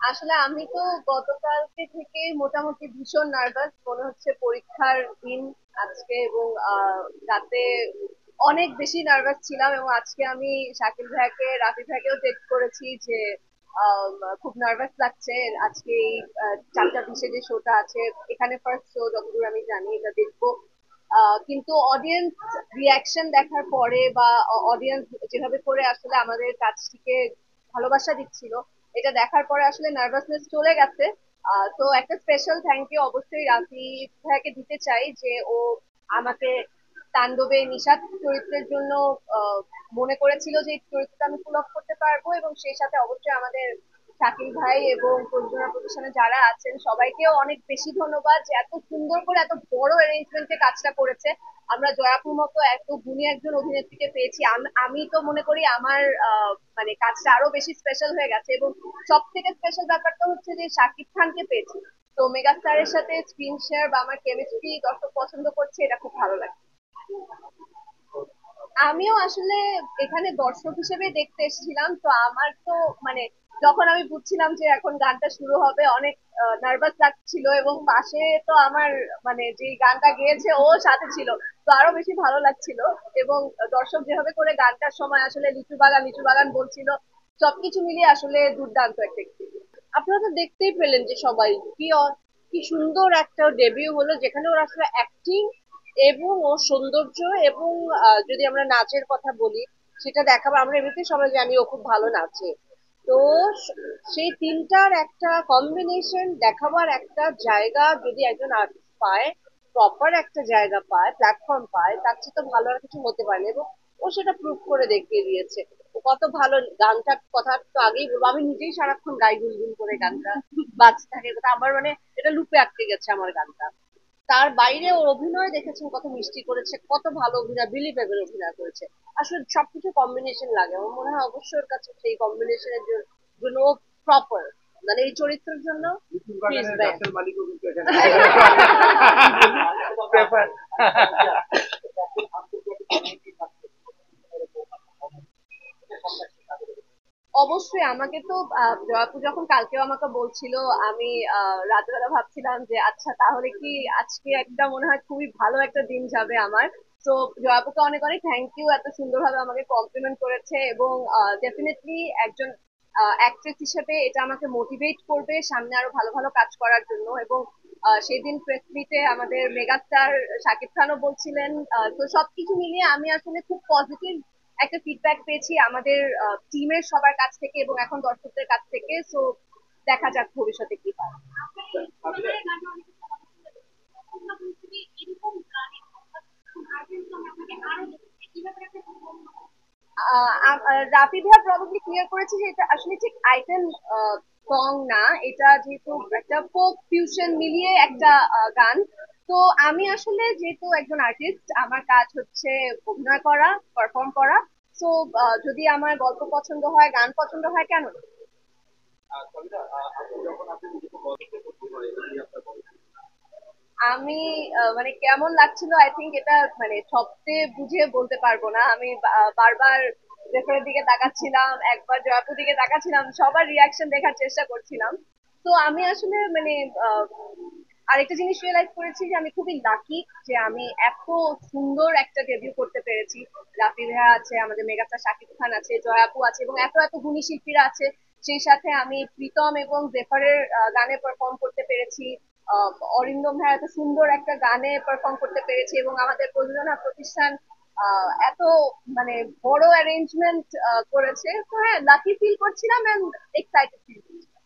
আসলে আমি তো গতকালকে থেকে মোটামুটি ভীষণ নার্ভাস, মনে হচ্ছে পরীক্ষার দিন আজকে। এবং রাতে অনেক বেশি নার্ভাস ছিলাম, এবং আজকে আমি শাকিল ভাইকে রাফি ভাইকেও টেক্সট করেছি যে খুব নার্ভাস লাগছে। আজকে এই 4টা 20-এ যে শোটা আছে, এখানে ফার্স্ট শো যতদূর আমি জানি, এটা দেখবো। কিন্তু অডিয়েন্স রিয়াকশন দেখার পরে বা অডিয়েন্স যেভাবে করে আসলে আমাদের কাজটিকে ভালোবাসা দিচ্ছিল, এটা দেখার পরে আসলে নার্ভাসনেস চলে গেছে। তো একটা স্পেশাল থ্যাংক ইউ অবশ্যই রাফি ভাইয়াকে দিতে চাই, যে ও আমাকে তাণ্ডবে নিশাদ চরিত্রের জন্য আহ, মনে করেছিল যে এই চরিত্রটা আমি পুল অফ করতে পারবো। এবং সেই সাথে অবশ্যই আমাদের শাকিল ভাই এবং প্রযোজনা প্রতিষ্ঠানে যারা আছেন সবাইকেও অনেক বেশি ধন্যবাদ, যে এত সুন্দর করে এত বড় অ্যারেঞ্জমেন্টে কাজটা করেছে। আমরা জয়াপুর মতো এত গুণী একজন অভিনেত্রীকে পেয়েছি। আমি তো মনে করি আমার মানে কাজটা আরো বেশি স্পেশাল হয়ে গেছে। এবং সব থেকে স্পেশাল ব্যাপারটা হচ্ছে যে শাকিব খানকে পেয়েছি। তো মেগা স্টারের সাথে স্ক্রিন শেয়ার বা আমার কেমিস্ট্রি দর্শক পছন্দ করছে, এটা খুব ভালো লাগে। আমিও আসলে এখানে দর্শক হিসেবে দেখতে এসেছিলাম। তো আমার তো মানে যখন আমি বুঝছিলাম যে এখন গানটা শুরু হবে, অনেক নার্ভাস লাগছিল। এবং পাশে তো আমার মানে যে গানটা গেয়েছে ও সাথে ছিল, তো আরো বেশি ভালো লাগছিল। এবং দর্শক যেভাবে করে গানটার সময় আসলে লিচু বাগান লিচু বাগান বলছিল, সবকিছু মিলিয়ে আসলে দুর্দান্ত একটা experience। আপনারা তো দেখতেই পেলেন যে সবাই কি সুন্দর একটা ডেবিউ হলো, যেখানে ওর আসলে অ্যাক্টিং এবং ওর সৌন্দর্য এবং যদি আমরা নাচের কথা বলি, সেটা দেখাবো। আমরা এমনিতেই সবাই জানি ও খুব ভালো নাচে। তো স- সেই তিনটার একটা কম্বিনেশন দেখাবার একটা জায়গা যদি একজন আর্টিস্ট পায়, প্রপার একটা জায়গা পায়, প্ল্যাটফর্ম পায়, তার চেয়ে তো ভালো আর কিছু হতে পারে না। এবং ও সেটা প্রুভ করে দেখিয়ে দিয়েছে। ও কত ভালো। গানটার কথা তো আগেই বলবো, আমি নিজেই সারাক্ষণ গাই গুনগুন করে গানটা বাজতে থাকে। কথা আমার মানে এটা লুপে আটকে গেছে আমার গানটা। তার বাইরে ওর অভিনয় দেখেছেন কত মিষ্টি করেছে, কত ভালো অভিনয়, বিলিভেবল অভিনয় করেছে। আসলে সবকিছু কম্বিনেশন লাগে, আমার মনে হয় অবশ্যই ওর কাছে সেই কম্বিনেশনের জন্য ও প্রপার, মানে এই চরিত্রের জন্য he is best। অবশ্যই আমাকে তো জয়াপু যখন কালকেও আমাকে বলছিল, আমি রাতের বেলা ভাবছিলাম যে আচ্ছা তাহলে কি আজকে একটা মনে হয় খুবই ভালো একটা দিন যাবে আমার। তো জয়াপুকে অনেক অনেক থ্যাংক ইউ, এত সুন্দরভাবে আমাকে কমপ্লিমেন্ট করেছে। এবং ডেফিনেটলি একজন অ্যাক্ট্রেস হিসেবে এটা আমাকে মোটিভেট করবে সামনে আরো ভালো ভালো কাজ করার জন্য। এবং সেদিন প্রেস মিটে আমাদের মেগাস্টার শাকিব খানও বলছিলেন। তো সবকিছু মিলিয়ে আমি আসলে খুব পজিটিভ একটা ফিডব্যাক পেয়েছি আমাদের টিমের সবার কাছ থেকে এবং এখন দর্শকদের কাছ থেকে। সো দেখা যাক ভবিষ্যতে কি হয়। রাফি ভাইয়া প্রবাবলি ক্লিয়ার করেছে যে এটা আসলে ঠিক আইটেম সং না, এটা যেহেতু একটা ফোক ফিউশন মিলিয়ে একটা গান। তো আমি আসলে যেহেতু একজন আর্টিস্ট, আমার কাজ হচ্ছে অভিনয় করা, পারফর্ম করা। তো যদি আমার গল্প পছন্দ হয়, গান পছন্দ হয়, কেন না? আমি মানে কেমন লাগছিল, আই থিঙ্ক এটা মানে শব্দে বুঝিয়ে বলতে পারবো না। আমি বারবার রেফারের দিকে তাকাচ্ছিলাম, একবার জয়াপুর দিকে তাকাচ্ছিলাম, সবার রিয়াকশন দেখার চেষ্টা করছিলাম। তো আমি আসলে মানে আহ, আরেকটা জিনিস রিয়েলাইজ করেছি যে আমি খুবই লাকি যে আমি এত সুন্দর একটা ডেবিউ করতে পেরেছি। রাফি ভাইয়া আছে, আমাদের মেগাস্টার শাকিব খান আছে, জয়াপু আছে, এবং এত এত গুণী শিল্পীরা আছে। সেই সাথে আমি প্রীতম এবং জেফারের গানে পারফর্ম করতে পেরেছি। আহ, অরিন্দম ভাই এত সুন্দর একটা গানে পারফর্ম করতে পেরেছি, এবং আমাদের প্রযোজনা প্রতিষ্ঠান এত মানে বড় অ্যারেঞ্জমেন্ট করেছে। তো হ্যাঁ, লাকি ফিল করছিলাম এন্ড এক্সাইটেড ফিল করছিলাম।